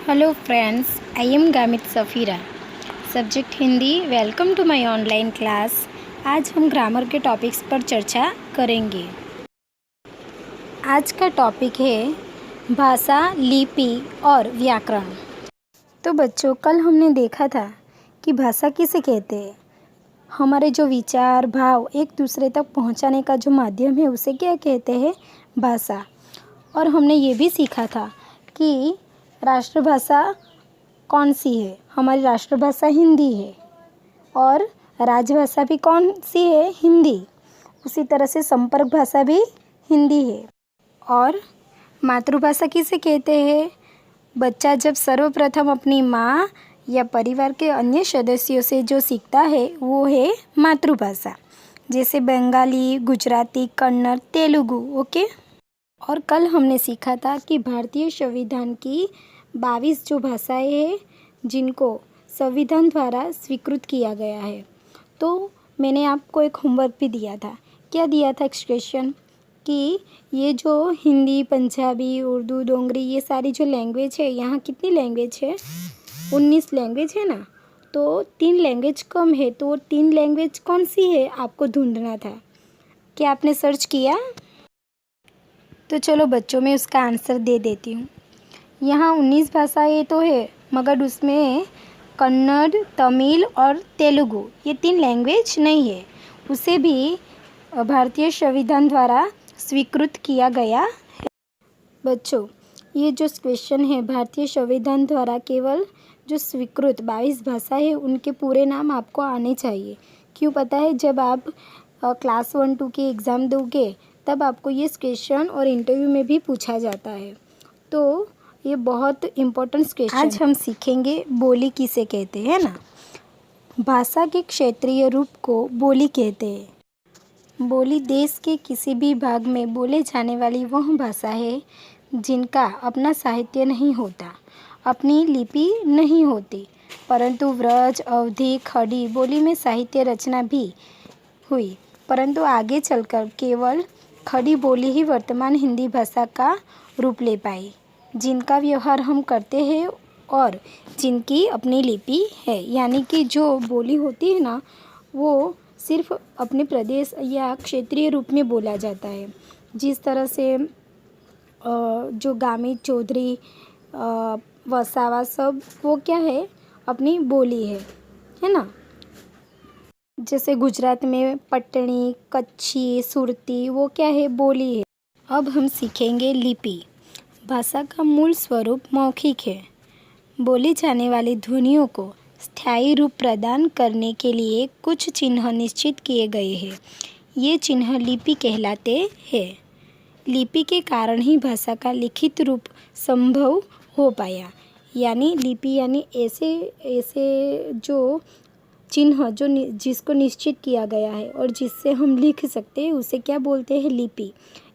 Hello friends, I am Gamit Safira. Subject Hindi. Welcome to my online class. आज हम grammar के topics पर चर्चा करेंगे। आज का टॉपिक है भाषा, लिपि और व्याकरण। तो बच्चों, कल हमने देखा था कि भाषा किसे कहते हैं। हमारे जो विचार, भाव एक दूसरे तक पहुंचाने का जो माध्यम है उसे क्या कहते हैं? भाषा। और हमने ये भी सीखा था कि राष्ट्रभाषा कौन सी है? हमारी राष्ट्रभाषा हिंदी है और राजभाषा भी कौन सी है? हिंदी। उसी तरह से संपर्क भाषा भी हिंदी है। और मातृभाषा किसे कहते हैं? बच्चा जब सर्वप्रथम अपनी माँ या परिवार के अन्य सदस्यों से जो सीखता है वो है मातृभाषा, जैसे बंगाली, गुजराती, कन्नड़, तेलुगु। ओके। और कल हमने सीखा था कि भारतीय संविधान की 22 जो भाषाएं हैं जिनको संविधान द्वारा स्वीकृत किया गया है। तो मैंने आपको एक होमवर्क भी दिया था। क्या दिया था? एक्सप्रेशन कि ये जो हिंदी, पंजाबी, उर्दू, डोगरी ये सारी जो लैंग्वेज है, यहाँ कितनी लैंग्वेज है? 19 लैंग्वेज है ना। तो 3 लैंग्वेज कम है, तो 3 लैंग्वेज कौन सी है आपको ढूंढना था। क्या आपने सर्च किया? तो चलो बच्चों, मैं उसका आंसर दे देती हूँ। यहाँ 19 भाषाएँ तो है, मगर उसमें कन्नड़, तमिल और तेलुगु ये 3 लैंग्वेज नहीं है। उसे भी भारतीय संविधान द्वारा स्वीकृत किया गया है। बच्चों, ये जो क्वेश्चन है, भारतीय संविधान द्वारा केवल जो स्वीकृत 22 भाषा है उनके पूरे नाम आपको आने चाहिए। क्यों पता है? जब आप क्लास 1-2 के एग्ज़ाम दोगे तब आपको ये क्वेश्चन और इंटरव्यू में भी पूछा जाता है। तो ये बहुत इम्पोर्टेंट क्वेश्चन। आज हम सीखेंगे बोली किसे कहते हैं ना। भाषा के क्षेत्रीय रूप को बोली कहते हैं। बोली देश के किसी भी भाग में बोले जाने वाली वह भाषा है जिनका अपना साहित्य नहीं होता, अपनी लिपि नहीं होती, परंतु व्रज, अवधी, खड़ी बोली में साहित्य रचना भी हुई, परंतु आगे चलकर केवल खड़ी बोली ही वर्तमान हिंदी भाषा का रूप ले पाई, जिनका व्यवहार हम करते हैं और जिनकी अपनी लिपि है। यानी कि जो बोली होती है ना, वो सिर्फ अपने प्रदेश या क्षेत्रीय रूप में बोला जाता है। जिस तरह से जो गामित, चौधरी, वसावा सब वो क्या है? अपनी बोली है ना। जैसे गुजरात में पटनी, कच्छी, सुरती वो क्या है? बोली है। अब हम सीखेंगे लिपि। भाषा का मूल स्वरूप मौखिक है। बोली जाने वाली ध्वनियों को स्थायी रूप प्रदान करने के लिए कुछ चिन्ह निश्चित किए गए हैं। ये चिन्ह लिपि कहलाते हैं। लिपि के कारण ही भाषा का लिखित रूप संभव हो पाया। यानी लिपि यानी ऐसे जो चिन्ह जो जिसको निश्चित किया गया है और जिससे हम लिख सकते हैं उसे क्या बोलते हैं? लिपि।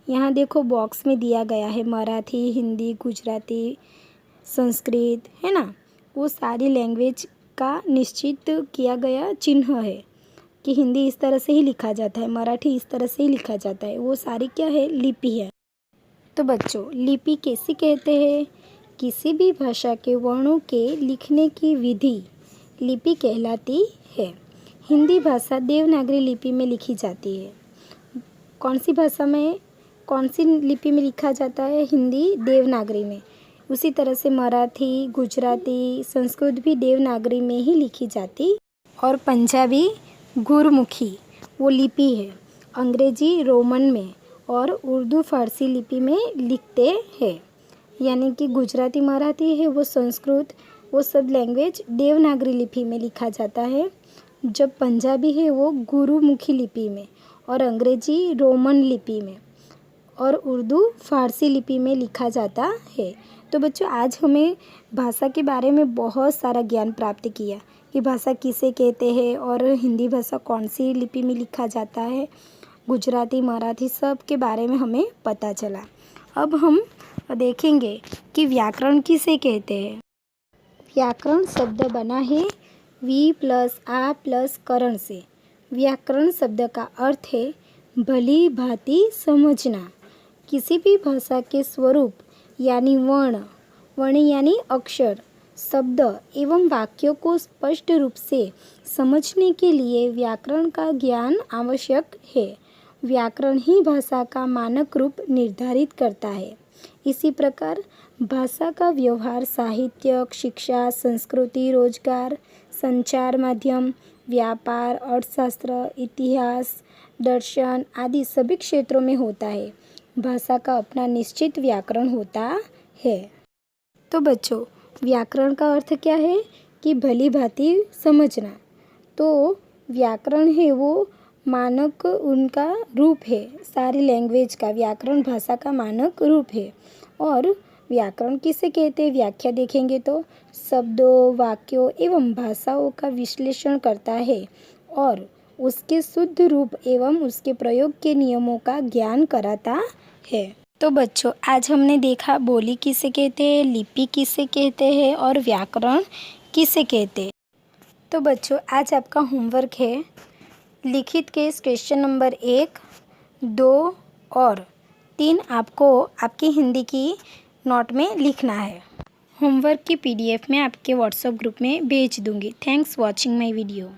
यहाँ देखो बॉक्स में दिया गया है मराठी, हिंदी, गुजराती, संस्कृत, है ना। वो सारी लैंग्वेज का निश्चित किया गया चिन्ह है कि हिंदी इस तरह से ही लिखा जाता है, मराठी इस तरह से ही लिखा जाता है। वो सारी क्या है? लिपि है। तो बच्चों, लिपि कैसे कहते हैं? किसी भी भाषा के वर्णों के लिखने की विधि लिपि कहलाती है। हिंदी भाषा देवनागरी लिपि में लिखी जाती है। कौन सी भाषा में, कौन सी लिपि में लिखा जाता है? हिंदी देवनागरी में। उसी तरह से मराठी, गुजराती, संस्कृत भी देवनागरी में ही लिखी जाती। और पंजाबी गुरमुखी वो लिपि है। अंग्रेजी रोमन में और उर्दू फारसी लिपि में लिखते हैं। यानी कि गुजराती, मराठी है वो, संस्कृत वो सब लैंग्वेज देवनागरी लिपि में लिखा जाता है। जब पंजाबी है वो गुरुमुखी लिपि में, और अंग्रेजी रोमन लिपि में, और उर्दू फारसी लिपि में लिखा जाता है। तो बच्चों, आज हमें भाषा के बारे में बहुत सारा ज्ञान प्राप्त किया कि भाषा किसे कहते हैं और हिंदी भाषा कौन सी लिपि में लिखा जाता है, गुजराती, मराठी सब के बारे में हमें पता चला। अब हम देखेंगे कि व्याकरण किसे कहते हैं। व्याकरण शब्द बना है वी प्लस आ प्लस करण से। व्याकरण शब्द का अर्थ है भली भांति समझना। किसी भी भाषा के स्वरूप यानी वर्ण वर्ण यानी अक्षर, शब्द एवं वाक्यों को स्पष्ट रूप से समझने के लिए व्याकरण का ज्ञान आवश्यक है। व्याकरण ही भाषा का मानक रूप निर्धारित करता है। इसी प्रकार भाषा का व्यवहार साहित्य, शिक्षा, संस्कृति, रोजगार, संचार माध्यम, व्यापार, अर्थशास्त्र, इतिहास, दर्शन आदि सभी क्षेत्रों में होता है। भाषा का अपना निश्चित व्याकरण होता है। तो बच्चों, व्याकरण का अर्थ क्या है कि भली भांति समझना। तो व्याकरण है वो मानक उनका रूप है। सारी लैंग्वेज का व्याकरण भाषा का मानक रूप है। और व्याकरण किसे कहते हैं, व्याख्या देखेंगे तो शब्दों, वाक्यों एवं भाषाओं का विश्लेषण करता है और उसके शुद्ध रूप एवं उसके प्रयोग के नियमों का ज्ञान कराता है। तो बच्चों, आज हमने देखा बोली किसे कहते हैं, लिपि किसे कहते हैं और व्याकरण किसे कहते हैं। तो बच्चों, आज आपका होमवर्क है लिखित के क्वेश्चन नंबर 1, 2 और 3 आपको आपकी हिंदी की नोट में लिखना है। होमवर्क की PDF मैं आपके व्हाट्सएप ग्रुप में भेज दूँगी। Thanks watching my video.